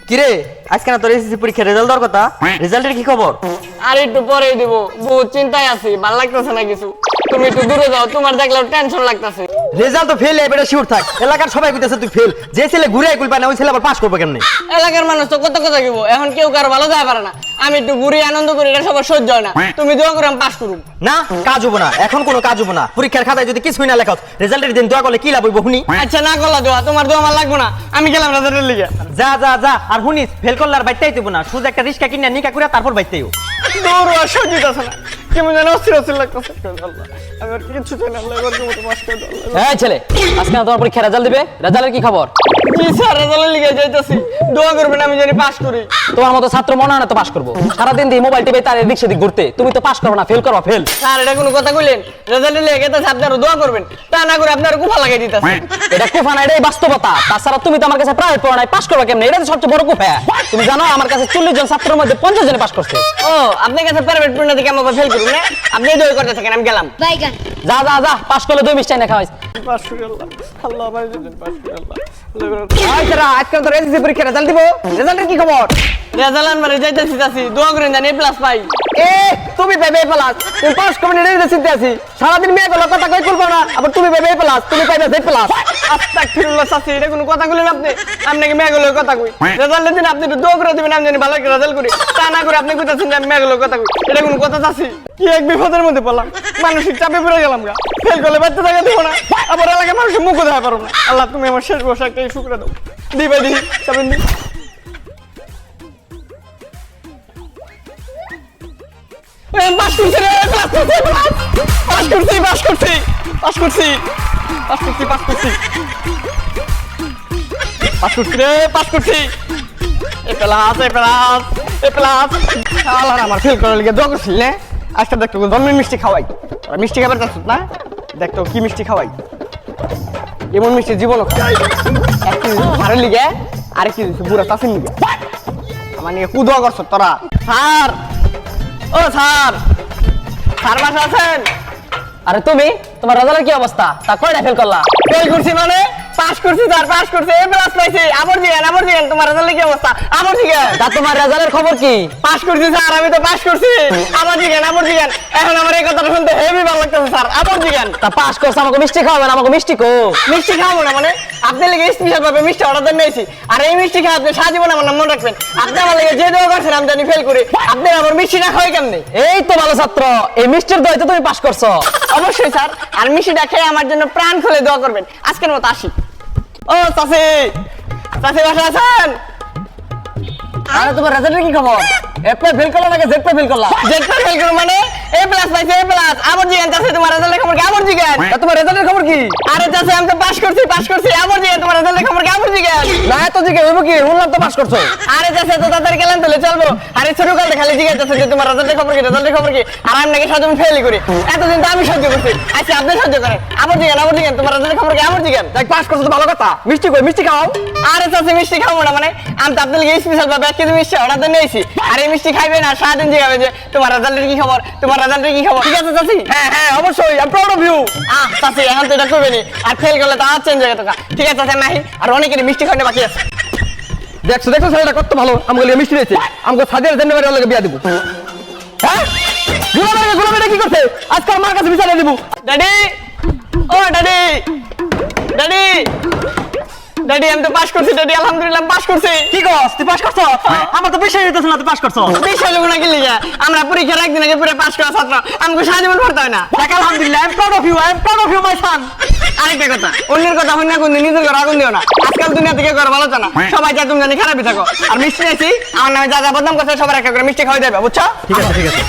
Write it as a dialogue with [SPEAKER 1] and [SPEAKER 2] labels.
[SPEAKER 1] কিরে আজকে না তোর এসএসসি পরীক্ষার রেজাল্ট দেওয়ার কথা, রেজাল্টের কি খবর?
[SPEAKER 2] আর একটু পরেই দিব, বহুত চিন্তায় আছি, ভালো লাগতেছে না কিছু। তুমি একটু দূরে যাও, তোমার দেখলে টেনশন লাগতেছে।
[SPEAKER 1] রেজাল্ট তো ফেল, এবারে শিওর থাক। এলাকার সবাই কইতেছে তুই ফেল। যে ছেলে ঘুরে আইকুল পায় না ওই ছেলে আবার পাস করবে কেমনে?
[SPEAKER 2] এলাকার মানুষ তো কত কথা কইবো, এখন কেউ কারো ভালো যায় পারে না। আমি একটু ঘুরে আনন্দ করি, এটা সবার সহ্য হয় না। তুমি দোয়া করে আমি পাস করুম।
[SPEAKER 1] না, কাজ হবো না, এখন কোনো কাজ হবো না। পরীক্ষার খাতায় যদি কিছুই না লেখাও, রেজাল্টের দিন দোয়া করলে কি লাভ হইব শুনি?
[SPEAKER 2] আচ্ছা না করলা দোয়া, তোমার দোয়া আমার লাগবো না, আমি গেলাম রেজাল্টের লিগে।
[SPEAKER 1] যা যা যা, আর শুনিস ফেল করলে আর বাইতেই দেবো না। শুধু একটা রিস্কা কিনে নিকা করে তারপর বাইতেইও।
[SPEAKER 2] দৌড় আর সহ্য হইতাছে না, কেমন যেন অস্থির অস্থির লাগতেছে। আল্লাহ, আমি আর কিছু চাই না, আল্লাহ এবার কেমন পাস করে দাও।
[SPEAKER 3] এই ছেলে, আজকে না তোমার পরীক্ষা রেজাল্ট দিবে, রেজাল্টের কি খবর?
[SPEAKER 2] জি স্যার, রেজাল্টের লিগে যাইতাছি, দোয়া করবেন আমি জানি পাস করি।
[SPEAKER 3] তোমার মতো ছাত্র মনে হয় না তো পাস করবো। সারাদিন দিয়ে মোবাইল টিপে তার এদিক সেদিক ঘুরতে, তুমি তো পাস করো না, ফেল করো ফেল।
[SPEAKER 2] স্যার এটা কোনো কথা কইলেন? রেজাল্টের লিগে গেতাছে, আপনারা দোয়া করবেন, তা না করে আপনারা কুফা লাগাই দিতাছে।
[SPEAKER 3] এটা কুফা না, এটাই বাস্তবতা। তাছাড়া তুমি তো আমার কাছে প্রাইভেট পড়ো নাই, পাস করবে কেমনে? এটা তো সবচেয়ে বড় কুফা। তুমি জানো আমার কাছে 40 জন ছাত্রের মধ্যে 50 জনে পাস করছে।
[SPEAKER 2] ও, আপনার কাছে প্রাইভেট পড়না থেকে আমার ফেল করুন না, আপনি দোয়া করতে থাকেন, আমি গেলাম।
[SPEAKER 3] যা যা যা, পাস করলে 2 মিষ্টাই না খাওয়াইস।
[SPEAKER 2] পাস করি আল্লাহ, আল্লাহ ভাই যদি পাস করি আল্লাহ।
[SPEAKER 3] আজকে তোর এসএসসি পরীক্ষা রেজাল্ট দিব, রেজাল্টের কি খবর?
[SPEAKER 2] রেজাল্ট আনবারে যাইতাছি যাচ্ছি, দোয়া করেন জানি প্লাস পাই।
[SPEAKER 3] এ তুমি পাইবে প্লাস, তুমি পাস করবে না এটা চিন্তা আছি। সারাদিন মেয়ে বলো কথা কই করবো না, আবার তুমি পাইবে প্লাস, তুমি পাইবে জেড প্লাস।
[SPEAKER 2] আস্তাগফিরুল্লাহ চাচি, এটা কোনো কথা কইলেন আপনি? আপনাকে মেয়েগুলোর কথা কই, রেজাল্টের দিন আপনি একটু দোয়া করে দিবেন আমি জানি ভালো একটা রেজাল্ট করি, তা না করে আপনি কইতাছেন যে আমি মেয়েগুলোর কথা কই। এটা কোনো কথা চাচি? কি এক বিপদের মধ্যে পড়লাম, মানসিক চাপে পড়ে গেলাম গা। ফেল করলে বাচ্চা জায়গা দেবো না, আবার এলাকার মানুষের মুখও দেখা পারবো না। আল্লাহ তুমি আমার শেষ বর্ষাকে শুক্রে দাও। দিবে দিই চাবেন দি। পাস করছি রে, পাস করছি, পাস করছি, পাস করছি, পাস করছি, পাস করছি, পাস করছি, পাস করছি রে, পাস করছি। এ প্লাস, এ প্লাস, এ প্লাস। শালার আমার ফেল করার লিগে দোয়া করছিল না। আজকে দেখতো জন্মের মিষ্টি খাওয়াই, আর মিষ্টি খাবার চাচ্ছ না, দেখতো কি মিষ্টি খাওয়াই। এমন মিষ্টি জীবন এক কেজি সারের লিগে আরেক কেজি বুড়া চাষের লিগে আমার নিয়ে কুদোয়া করছো তোরা। স্যার, ও স্যার, স্যার বাসা আছেন?
[SPEAKER 3] আরে তুমি, তোমার রেজাল্টের কি অবস্থা? তা কয়টা ফেল করলা?
[SPEAKER 2] ফেল করছি মানে পাস করছি স্যার, পাস করছি, এ প্লাস পাইছি। আবার জিজ্ঞেন তোমার রেজাল্টের কি অবস্থা? আবার জিজ্ঞেন।
[SPEAKER 3] তা তোমার রেজাল্টের খবর কি?
[SPEAKER 2] পাস করছি স্যার, আমি তো পাস করছি। আবার জিজ্ঞেন, আবার জিজ্ঞেন। এখন আমার এই কথাটা শুনতে হেভি ভালো লাগতেছে স্যার, আবার জিজ্ঞেন।
[SPEAKER 3] তা পাস করছে, আমাকে মিষ্টি খাওয়াবেন, আমাকে মিষ্টি কো।
[SPEAKER 2] মিষ্টি খাবো না মানে? আপনার লেগে স্পেশাল ভাবে মিষ্টি অর্ডার দিয়ে নিয়েছি, আর এই মিষ্টি খাওয়া আপনি সারাজীবন আমার নাম মনে রাখবেন। আপনি আমার লেগে যে দোয়া করছেন আমি জানি ফেল করি, আপনি আমার মিষ্টি না খাওয়াই কেমনে?
[SPEAKER 3] এই তো ভালো ছাত্র, এই মিষ্টির দইতে তুমি পাস করছো।
[SPEAKER 2] অবশ্যই স্যার, আর মিষ্টিটা খেয়ে আমার জন্য প্রাণ খুলে দোয়া করবেন। আজকের মতো আসি। ও চাচি, চাচি বাসা আছেন?
[SPEAKER 3] আরে তোমার রেজাল্টের কি খবর? এ প্লাস ফেল করলা নাকি জেড প্লাস ফেল করলা?
[SPEAKER 2] জেডটা ফেল করো মানে? এ প্লাস পাইছে, এ প্লাস। আবার জিজ্ঞেন চাচি তোমার রেজাল্টের খবর কি? আবার জিজ্ঞেন।
[SPEAKER 3] তা তোমার রেজাল্টের খবর কি?
[SPEAKER 2] আরে চাচি আমি তো পাস করছি, পাস করছি। আবার জিজ্ঞেন তোমার রেজাল্টের খবর কি? আবার জিজ্ঞেন।
[SPEAKER 3] না এত জিজ্ঞে হইব কি? শুনলাম তো পাস করছো।
[SPEAKER 2] আরে চাচি তো তাড়াতাড়ি গেলেন তাহলে চলবো। আরে ছোট কালটা খালি জিজ্ঞাসা যে তোমার রেজাল্টের খবর কি, রেজাল্টের খবর কি? আর আমি নাকি সারাজীবন ফেলই করি, এতদিন তো আমি সহ্য করছি। আচ্ছা আপনি সহ্য করেন, আবার জিজ্ঞেন, আবার জিজ্ঞেন তোমার রেজাল্টের খবর কি? আবার জিজ্ঞেন।
[SPEAKER 3] দেখ পাস করছো তো ভালো কথা, মিষ্টি কই, মিষ্টি খাও।
[SPEAKER 2] আরে চাচি মিষ্টি খাবো না মানে? আমি তো আপনার লিগে স্পেশাল ভাবে 1 কেজি মিষ্টি অর্ডার দিয়ে নিয়েছি, আর এই মিষ্টি খাইবেন আর সারাদিন জিজ্ঞাসা যে তোমার রেজাল্টের কি খবর, তোমার রেজাল্টের কি খবর। ঠিক আছে চাচি?
[SPEAKER 3] হ্যাঁ হ্যাঁ অবশ্যই, I am proud of you.
[SPEAKER 2] চাচি এখন তো এটা করবেনি, আর ফেল করলে তো আর চেঞ্জ হয়ে গেছে। ঠিক আছে চাচি, নাহি আর অনেকেরই মিষ্টি খাওয়ানো বাকি আছে।
[SPEAKER 3] দেখছো দেখছো ছেলেটা কত ভালো, আমাকে লিগে মিষ্টি দিয়েছে। আমাকে সাদিয়ার জন্য বাইরে লাগে বিয়া দিব। হ্যাঁ গুলাবে কি করছে? আজকে আমার কাছে বিচারে দিব।
[SPEAKER 2] ড্যাডি, ও ড্যাডি, ড্যাডি, ড্যাডি আমি তো পাস করছি ড্যাডি, আলহামদুলিল্লাহ পাস করছি।
[SPEAKER 1] কি কস, তুই পাস করছ? আমার তো বিশ্বাস হইতেছে না তুই পাস করছ।
[SPEAKER 2] বিশ্বাস হলো না কি লিগা? আমরা পরীক্ষার একদিন আগে পুরো পাস করা ছাত্র, আমাকে সারাজীবন পড়তে হয় না।
[SPEAKER 1] দেখ আলহামদুলিল্লাহ, I am proud of you, I am proud of you my son.
[SPEAKER 2] আরেকটা কথা, অন্যের কথা হই না, কোন নিজের ঘর আগুন দিও না। আজকাল দুনিয়া থেকে ঘর ভালো না, সবাই চায় তুমি জানি খারাপই থাকো। আর মিষ্টি নিয়েছি, আমার নামে যা যা বদনাম করছে সবার একটা করে মিষ্টি খাওয়াই দেবে, বুঝছো?
[SPEAKER 1] ঠিক আছে ঠিক আছে।